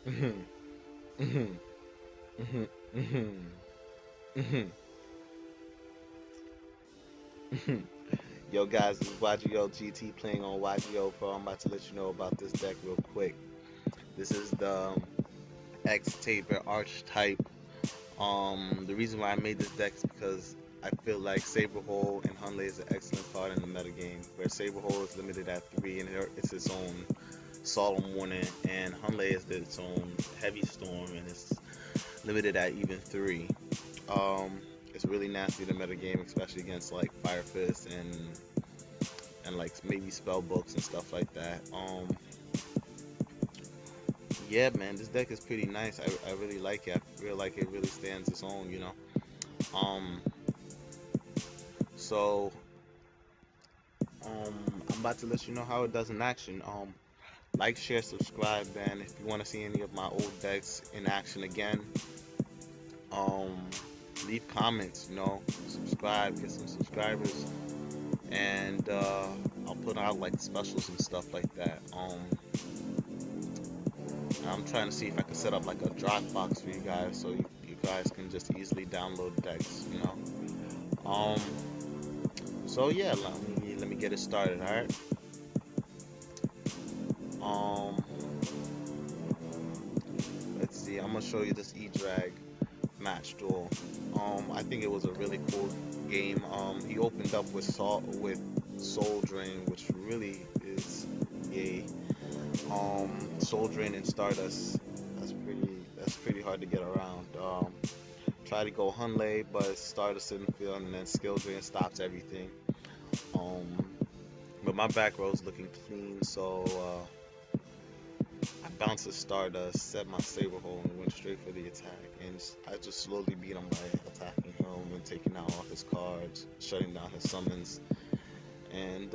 Mhm. Mhm. Mhm. Mhm. Mhm. Mhm. Yo guys, this is YGOGT playing on YGO Pro. I'm about to let you know about this deck real quick. This is the X-Saber archetype. The reason why I made this deck is because I feel like Saberhole and Hunley is an excellent card in the metagame, where Saberhole is limited at 3 and it's its own Solemn Warning, and Hunley is its own Heavy Storm and it's limited at even 3. Um, it's really nasty in the metagame, especially against like Fire Fist and like maybe spell books and stuff like that. Yeah, man, this deck is pretty nice. I really like it. I feel like it really stands its own, you know. Um, so I'm about to let you know how it does in action. Like, share, subscribe, man. If you want to see any of my old decks in action again, um, leave comments. You know, subscribe, get some subscribers, and I'll put out like specials and stuff like that. I'm trying to see if I can set up like a Dropbox for you guys, so you guys can just easily download decks. You know. Um. So yeah, let me get it started. All right. Um. Let's see. I'm gonna show you this E-Drag match duel. I think it was a really cool game. He opened up with Soul Drain, which really is a Soul Drain and Stardust. That's pretty hard to get around. Try to go Hunley, but Stardust in the field, and then Skill Drain stops everything. Um, but my back row is looking clean, so I bounced the Stardust, set my Saber hole, and went straight for the attack. And I just slowly beat him by attacking him and taking out all his cards, shutting down his summons. And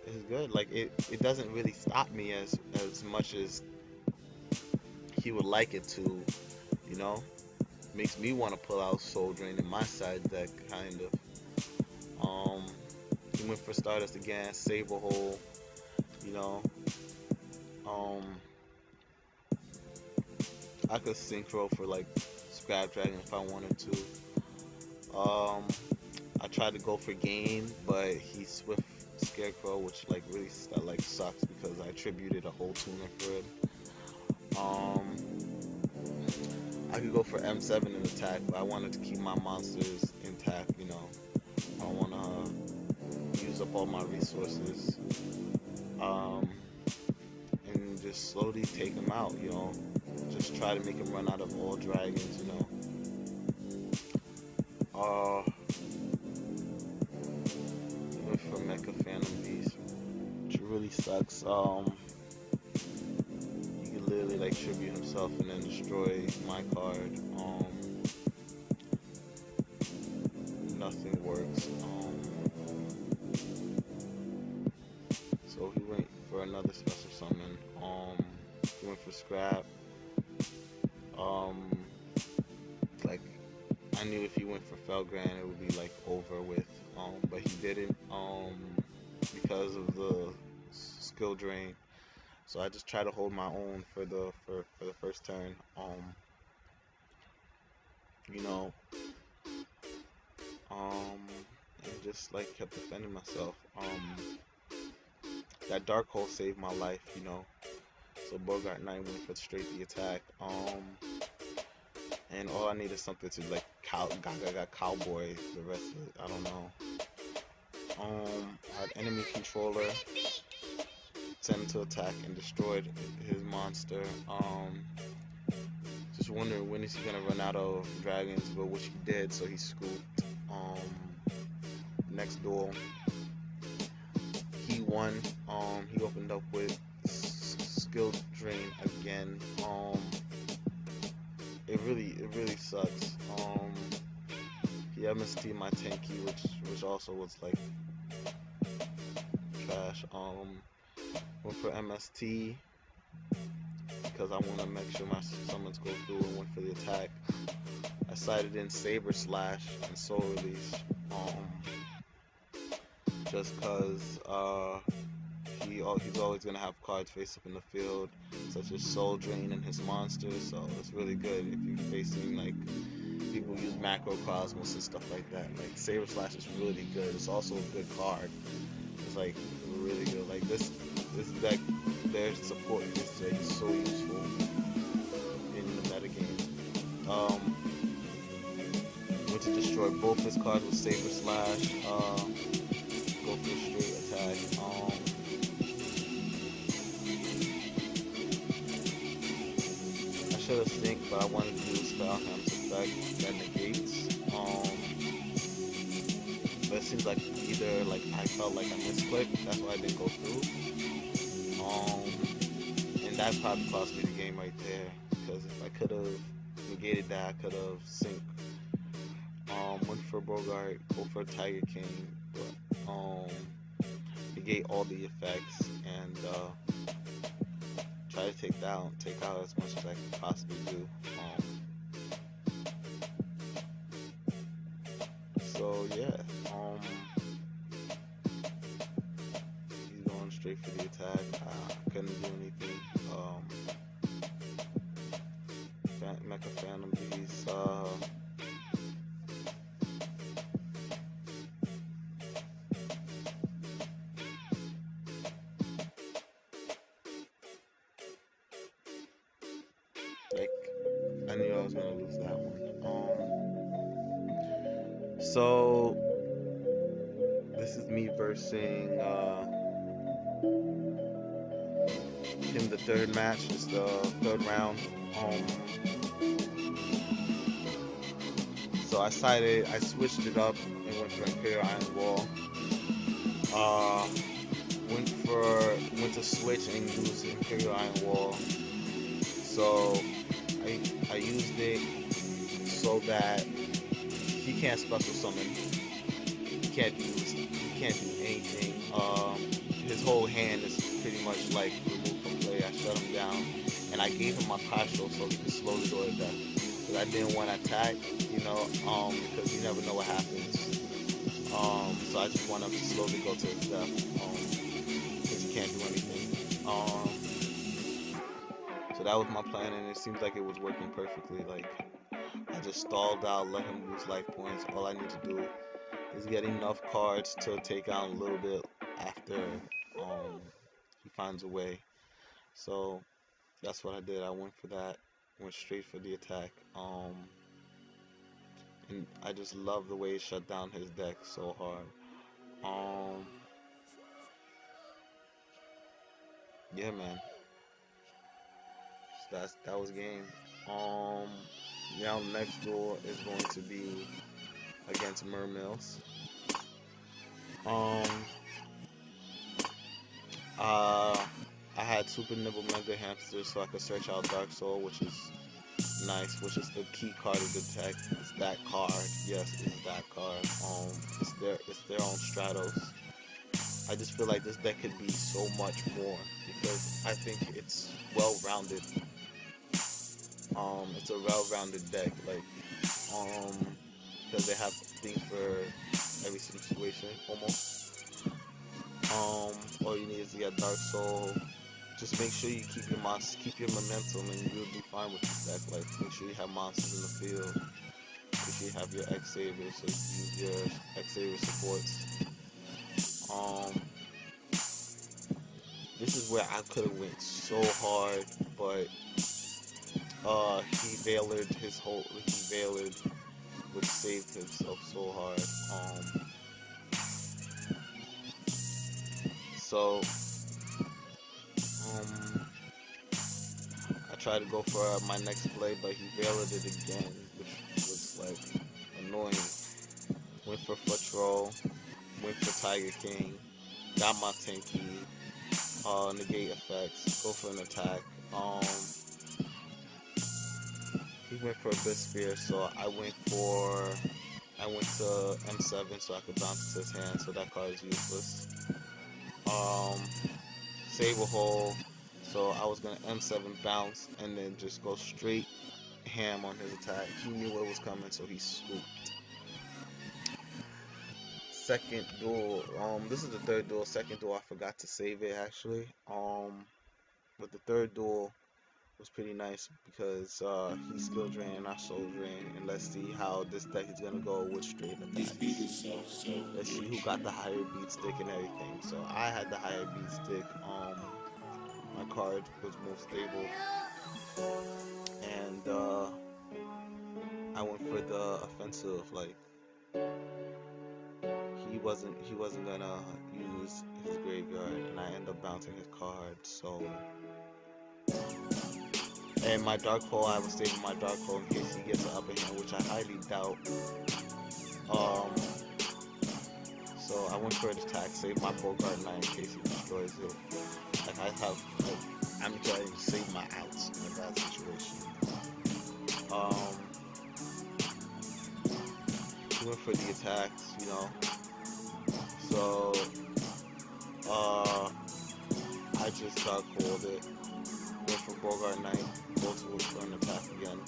it's good. Like it doesn't really stop me as much as he would like it to. You know, makes me want to pull out Soul Drain in my side deck, kind of. Um, he went for Stardust again, Saber hole. You know, um, I could synchro for like Scrap Dragon if I wanted to. I tried to go for game, but he Swift Scarecrow, which like really that like sucks because I attributed a whole tuner for it. Um, I could go for M7 in attack, but I wanted to keep my monsters intact. You know, I don't want to use up all my resources. Um, and just slowly take him out. You know, just try to make him run out of all dragons. You know. Went for Mecha Phantom Beast, which really sucks. He could literally like tribute himself and then destroy my card. Nothing works. So he went for another special summon. He went for scrap. Um, like I knew if he went for Felgran, it would be like over with. But he didn't. Because of the skill drain. So I just try to hold my own for the first turn. You know, um, and just like kept defending myself. That dark hole saved my life, you know. So Bogart Knight went for straight the attack. And all I need is something to like got cowboy the rest of it. I don't know. I had enemy controller, sent him to attack and destroyed his monster. Just wondering when is he gonna run out of dragons, but which he did, so he scooped. Next duel, he won. He opened up with skill drain again. It really sucks. He MST my tanky, which also was like trash. Went for MST because I want to make sure my summons go through and went for the attack. I sided in Saber Slash and Soul Release. Just because he he's always gonna have cards face up in the field, such as Soul Drain and his monsters. So it's really good if you're facing like people use Macro Cosmos and stuff like that. Like Saber Slash is really good. It's also a good card. It's like really good. Like this deck, their support is like so useful in the metagame. Went to destroy both his cards with Saber Slash. Go for a straight attack. I should have synced, but I wanted to do Spellham's effect that negates. But it seems like either like I felt like I misclicked, that's why I didn't go through. And that probably cost me the game right there, because if I could have negated that, I could have synced. Went for Bogart, go for Tiger King, but negate all the effects and try to take out as much as I can possibly do. So yeah, he's going straight for the attack. Couldn't do anything. Mecha Phantom Beast. Like, I knew I was gonna lose that one. So this is me versing him the third match. It's the third round. So I switched it up and went for Imperial Iron Wall. Went to switch and use Imperial Iron Wall. So I used it so that he can't special summon. He can't do anything. His whole hand is pretty much like removed from play. I shut him down, and I gave him my partial so he could slowly go to death. Because I didn't want to attack, because you never know what happens. So I just want him to slowly go to his death, because he can't do anything. So that was my plan, and it seems like it was working perfectly. Like, I just stalled out, let him lose life points. All I need to do is get enough cards to take out a little bit after he finds a way. So that's what I did. I went for that, went straight for the attack. And I just love the way he shut down his deck so hard. Yeah, man. So that was game. Now the next duel is going to be against Mermills. I had Super Nibble Mega Hamster so I could search out Dark Soul, which is nice, which is the key card of the deck. It's that card. Yes, it's that card. It's their own Stratos. I just feel like this deck could be so much more because I think it's well-rounded. It's a well-rounded deck, like, because they have things for every situation, almost. All you need is to get Dark Soul. Just make sure you keep your momentum, and you'll be fine with this deck. Like, make sure you have monsters in the field. Make sure you have your X-Sabers, so you use your X-Saber supports. This is where I could have went so hard, but he Veilered, which saved himself so hard. I tried to go for my next play, but he Veilered it again, which was like annoying. Went for Patrol, went for Tiger King, got my Tinky, negate effects, go for an attack. He went for a Bispear, so I went to M7 so I could bounce it to his hand, so that card is useless. Saber Hole, so I was gonna M7 bounce and then just go straight ham on his attack. He knew what was coming, so he swooped. second duel. This is the third duel. Second duel, I forgot to save it actually. But the third duel was pretty nice because he skill drain and I soul drain, and let's see how this deck is gonna go with straight attacks. Let's see who got the higher beat stick and everything. So I had the higher beat stick. My card was more stable, and I went for the offensive. Like he wasn't gonna use his graveyard, and I end up bouncing his card. So, and my dark hole, I was saving my dark hole in case he gets an upper hand, which I highly doubt. So I went for an attack, save my Bogart Knight in case he destroys it. Like I'm trying to save my outs in a bad situation. He went for the attacks, you know. So I just dark holed it. Went for Bogart Knight, go to look for an attack again,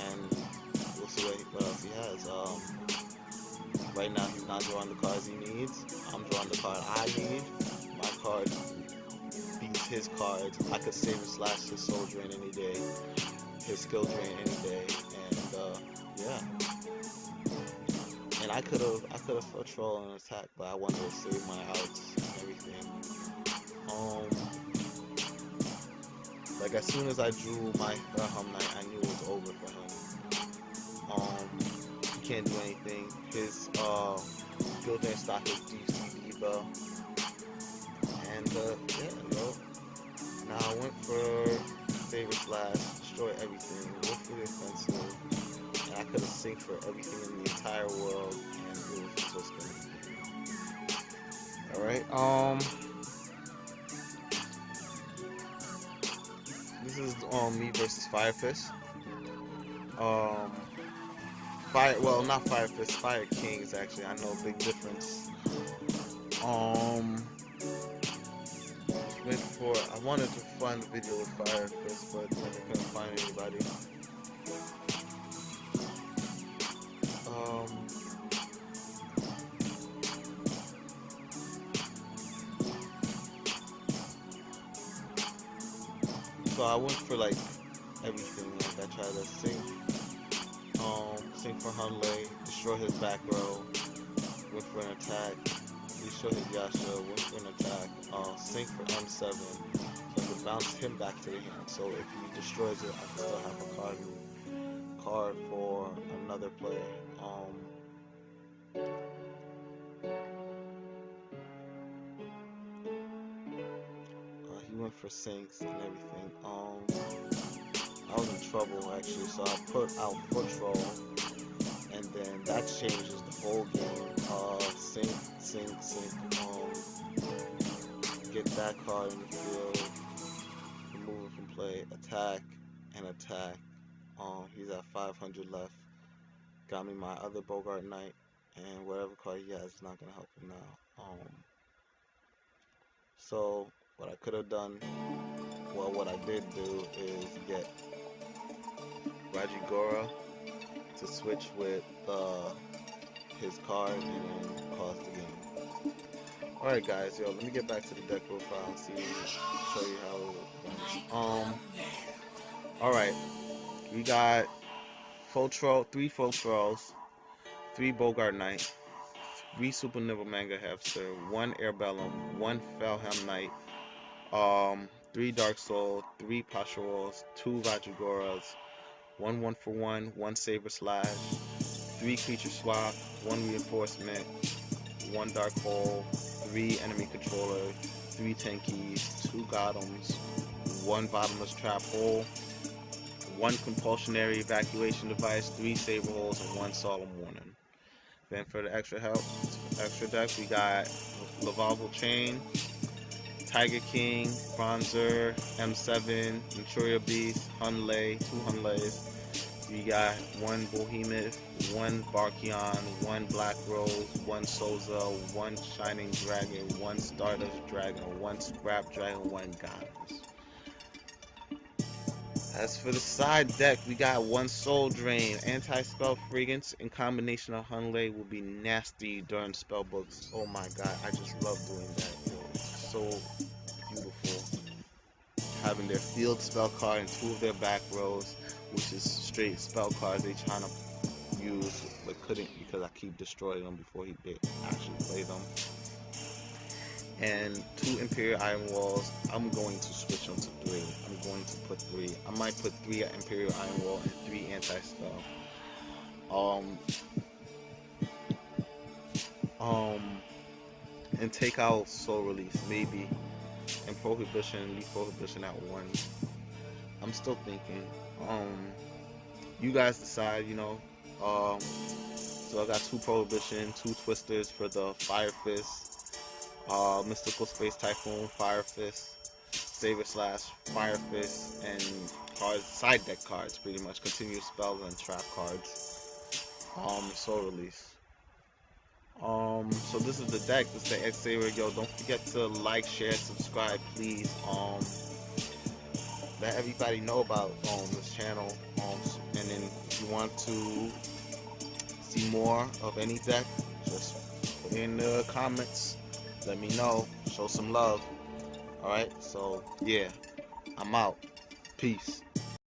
and we'll see what else he has. Right now he's not drawing the cards he needs. I'm drawing the card I need. My card beats his card. I could save and slash his soul drain any day, his skill drain any day, and yeah. And I could have patrol and attack, but I wanted to save my outs and everything. Like as soon as I drew my Knight, I knew it was over for him. He can't do anything. His skill drain stock is DC Diva, and yeah, yo. Now I went for Saber Slash, destroy everything, went for the offensive, and I could have synced for everything in the entire world, and it was just gonna. Alright, this is me versus Fire Fist. Well, not Fire Fist, Fire Kings actually. I know, big difference. I wanted to find the video with Fire Fist, but I couldn't find anybody. So I went for like everything. Like I tried to sync for Hunley, destroy his back row, went for an attack, destroy his Yasha, went for an attack, sync for M7, so I can bounce him back to the hand. So if he destroys it, I can still have a card for another player. He went for syncs and everything. I was in trouble actually, so I put out Foot Troll, and then that changes the whole game. Sync, get that card in the field, remove it from play, attack, and attack. He's at 500 left. Got me my other Bogart Knight, and whatever card he has is not gonna help him now. So what I could have done, well, what I did do is get YGOGT to switch with his card and then pause the game. Alright guys, yo, let me get back to the deck profile and show you how it goes. Alright, we got three Full Trolls, 3 Bogart Knight, 3 Super Nibble Manga Hamster, 1 Airbellum, 1 Felhelm Knight, 3 Dark Soul, 3 Pasharals, 2 Vajragoras, 1 1-for-1, 1 Saber Slash, 3 Creature Swap, 1 Reinforcement, 1 Dark Hole, 3 Enemy Controller, 3 Tenkies, 2 Golems, 1 Bottomless Trap Hole, 1 Compulsionary Evacuation Device, 3 Saber Holes, and 1 Solemn Warning. Then for the extra deck, we got Lavalval Chain, Tiger King, Bronzer, M7, Manchuria Beast, Hunley, 2 Hunleys. We got 1 Behemoth, 1 Barkion, 1 Black Rose, 1 Souza, 1 Shining Dragon, 1 Stardust Dragon, 1 Scrap Dragon, 1 Goddess. As for the side deck, we got one Soul Drain. Anti-spell fragrance in combination of Hunlei will be nasty during spell books. Oh my god, I just love doing that. Yo, it's so beautiful. Having their field spell card and two of their back rows, which is straight spell cards they trying to use but couldn't because I keep destroying them before they actually play them. And two Imperial Iron Walls. I'm going to switch them to three. I'm going to put three. I might put three Imperial Iron Wall and three anti-spell. And take out Soul Release maybe, and Prohibition. Leave Prohibition at one. I'm still thinking. You guys decide. So I got two Prohibition, two Twisters for the Fire Fist. Mystical Space Typhoon, Fire Fist, Saber Slash, Fire Fist, and cards, side deck cards, pretty much continuous spells and trap cards. Soul Release. So this is the deck. This is the X-Saber. Yo, don't forget to like, share, subscribe, please. Let everybody know about this channel. And then if you want to see more of any deck, just put it in the comments. Let me know. Show some love. Alright, so yeah, I'm out. Peace.